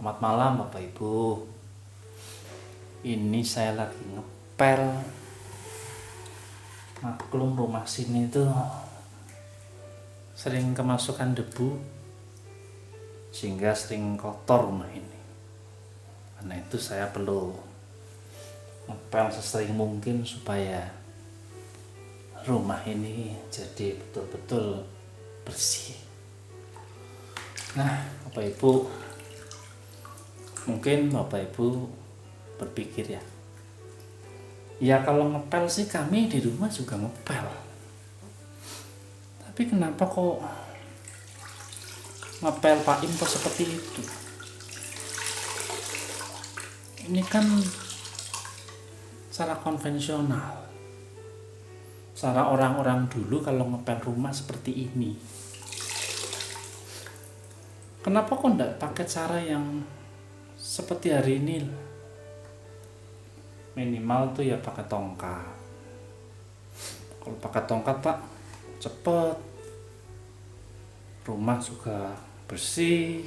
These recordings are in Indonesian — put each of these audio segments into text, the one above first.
Selamat malam Bapak Ibu. Ini saya lagi ngepel. Maklum rumah sini tuh sering kemasukan debu, sehingga sering kotor rumah ini. Karena itu saya perlu ngepel sesering mungkin supaya rumah ini jadi betul-betul bersih. Nah, Bapak Ibu, mungkin Bapak Ibu berpikir ya kalau ngepel sih kami di rumah juga ngepel. Tapi kenapa kok ngepel Pak Im kok seperti itu? Ini kan cara konvensional. Cara orang-orang dulu kalau ngepel rumah seperti ini. Kenapa kok enggak pakai cara yang seperti hari ini? Minimal tuh ya pakai tongkat. Kalau pakai tongkat Pak, cepet. Rumah juga bersih.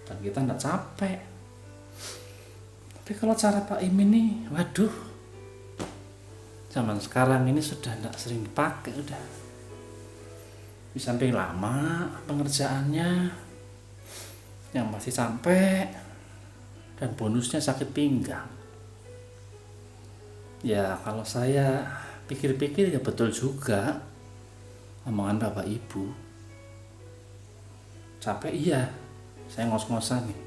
Dan kita enggak capek. Tapi kalau cara Pak Im ini, waduh. Zaman sekarang ini sudah enggak sering dipakai udah. Di samping lama pengerjaannya, yang masih sampai, dan bonusnya sakit pinggang. Ya kalau saya pikir-pikir ya betul juga omongan Bapak Ibu. Capek iya, saya ngos-ngosan nih.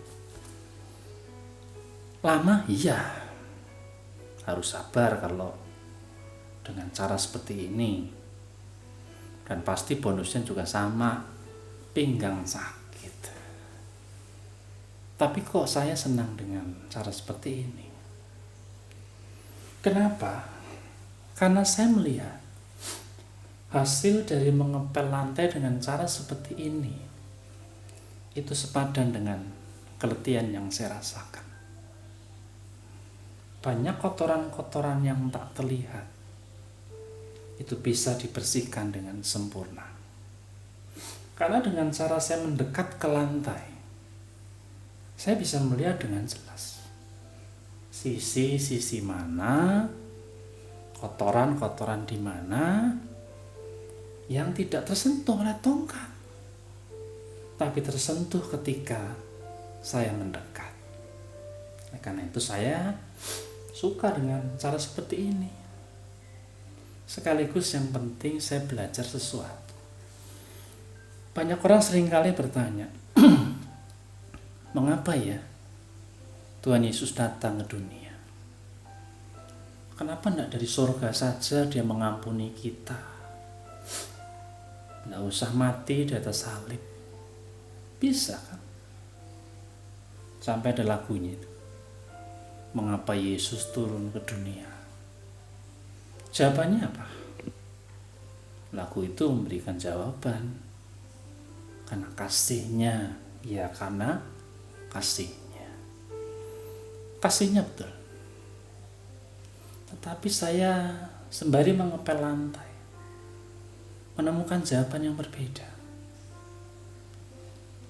Lama iya, harus sabar kalau dengan cara seperti ini. Dan pasti bonusnya juga sama, pinggang sakit. Tapi kok saya senang dengan cara seperti ini? Kenapa? Karena saya melihat hasil dari mengepel lantai dengan cara seperti ini itu sepadan dengan keletihan yang saya rasakan. Banyak kotoran-kotoran yang tak terlihat itu bisa dibersihkan dengan sempurna. Karena dengan cara saya mendekat ke lantai, saya bisa melihat dengan jelas sisi-sisi mana, kotoran-kotoran di mana yang tidak tersentuh oleh tongkat, tapi tersentuh ketika saya mendekat. Karena itu saya suka dengan cara seperti ini. Sekaligus yang penting saya belajar sesuatu. Banyak orang seringkali bertanya, mengapa ya Tuhan Yesus datang ke dunia? Kenapa tidak dari surga saja dia mengampuni kita? Tidak usah mati di atas salib. Bisa kan? Sampai ada lagunya itu. Mengapa Yesus turun ke dunia? Jawabannya apa? Lagu itu memberikan jawaban. Karena kasihnya, ya karena kasihnya. Kasihnya betul. Tetapi saya sembari mengepel lantai, menemukan jawaban yang berbeda.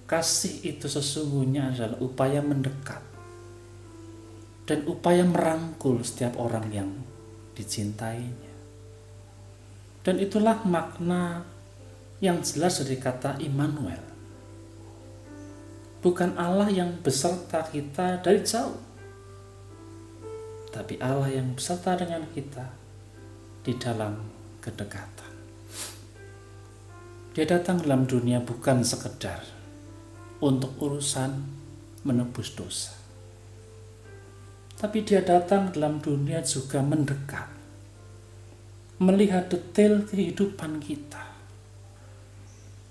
Kasih itu sesungguhnya adalah upaya mendekat dan upaya merangkul setiap orang yang dicintainya. Dan itulah makna yang jelas dari kata Immanuel. Bukan Allah yang beserta kita dari jauh, tapi Allah yang beserta dengan kita di dalam kedekatan. Dia datang dalam dunia bukan sekedar untuk urusan menebus dosa, tapi dia datang dalam dunia juga mendekat, melihat detail kehidupan kita,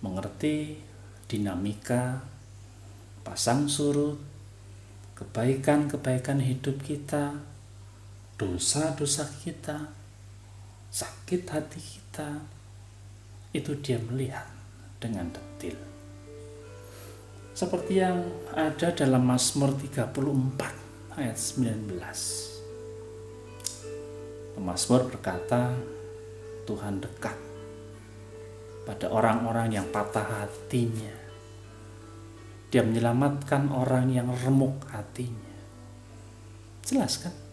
mengerti dinamika, pasang surut, kebaikan-kebaikan hidup kita, dosa-dosa kita, sakit hati kita, itu dia melihat dengan detail. Seperti yang ada dalam Mazmur 34 ayat 19. Pemazmur berkata, Tuhan dekat pada orang-orang yang patah hatinya. Dia menyelamatkan orang yang remuk hatinya. Jelas kan?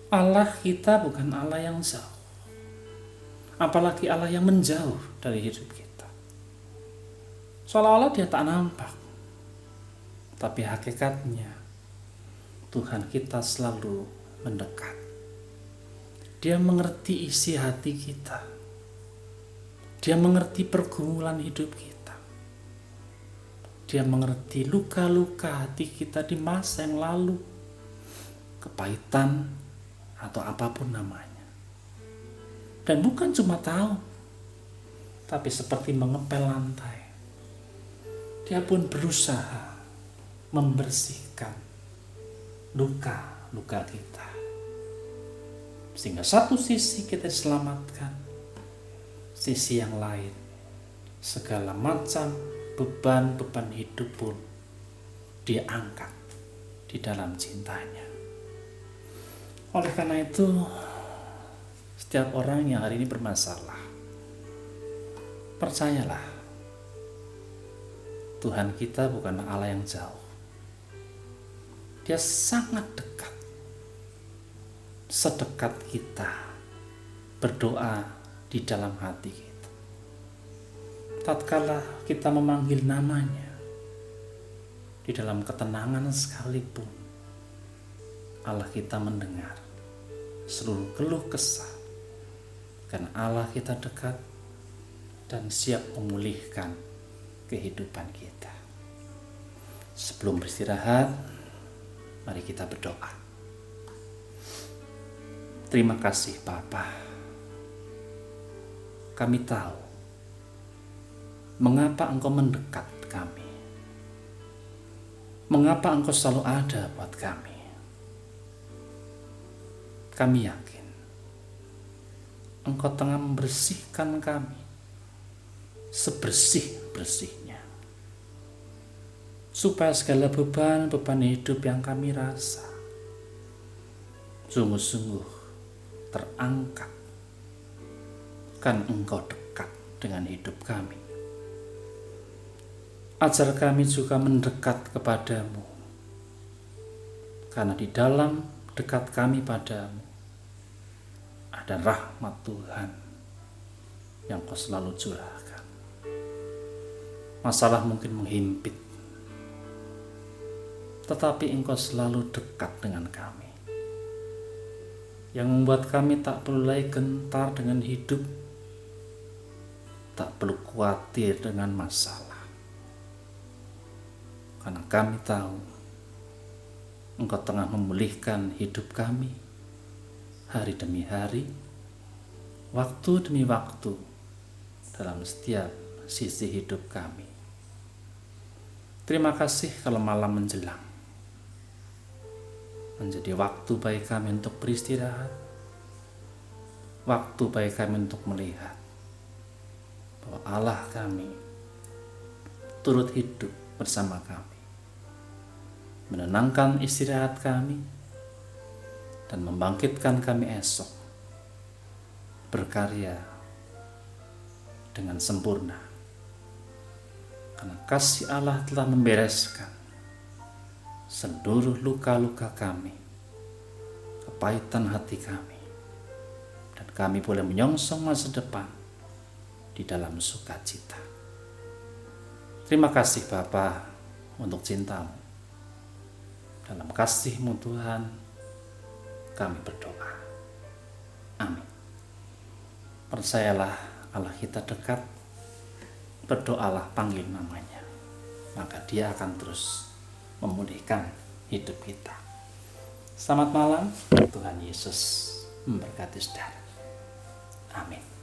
Allah kita bukan Allah yang jauh. Apalagi Allah yang menjauh dari hidup kita. Seolah-olah dia tak nampak. Tapi hakikatnya Tuhan kita selalu mendekat. Dia mengerti isi hati kita. Dia mengerti pergumulan hidup kita. Dia mengerti luka-luka hati kita di masa yang lalu. Kepahitan atau apapun namanya. Dan bukan cuma tahu, tapi seperti mengepel lantai. Dia pun berusaha membersihkan luka-luka kita. Sehingga satu sisi kita selamatkan, sisi yang lain segala macam beban-beban hidup pun diangkat di dalam cintanya. Oleh karena itu, setiap orang yang hari ini bermasalah, percayalah, Tuhan kita bukan Allah yang jauh. Dia sangat dekat. Sedekat kita berdoa di dalam hati kita. Tatkala kita memanggil namanya, di dalam ketenangan sekalipun, Allah kita mendengar seluruh keluh kesah. Karena Allah kita dekat dan siap memulihkan kehidupan kita. Sebelum beristirahat, mari kita berdoa. Terima kasih Bapa. Kami tahu mengapa Engkau mendekat kami. Mengapa Engkau selalu ada buat kami. Kami yakin Engkau tengah membersihkan kami sebersih-bersihnya. Supaya segala beban-beban hidup yang kami rasa sungguh-sungguh terangkat. Kan Engkau dekat dengan hidup kami. Ajar kami juga mendekat kepadamu. Karena di dalam dekat kami padamu ada rahmat Tuhan yang Kau selalu curahkan. Masalah mungkin menghimpit, tetapi Engkau selalu dekat dengan kami. Yang membuat kami tak perlu lagi gentar dengan hidup, tak perlu khawatir dengan masalah. Karena kami tahu Engkau tengah memulihkan hidup kami hari demi hari, waktu demi waktu dalam setiap sisi hidup kami. Terima kasih kalau malam menjelang menjadi waktu bagi kami untuk beristirahat, waktu bagi kami untuk melihat bahwa Allah kami turut hidup bersama kami, menenangkan istirahat kami, dan membangkitkan kami esok berkarya dengan sempurna. Karena kasih Allah telah membereskan seluruh luka-luka kami, kepahitan hati kami, dan kami boleh menyongsong masa depan di dalam sukacita. Terima kasih Bapa untuk cintamu. Dalam kasih-Mu Tuhan, kami berdoa. Amin. Percayalah Allah kita dekat, berdoalah panggil namanya, maka Dia akan terus memulihkan hidup kita. Selamat malam, Tuhan Yesus memberkati saudara. Amin.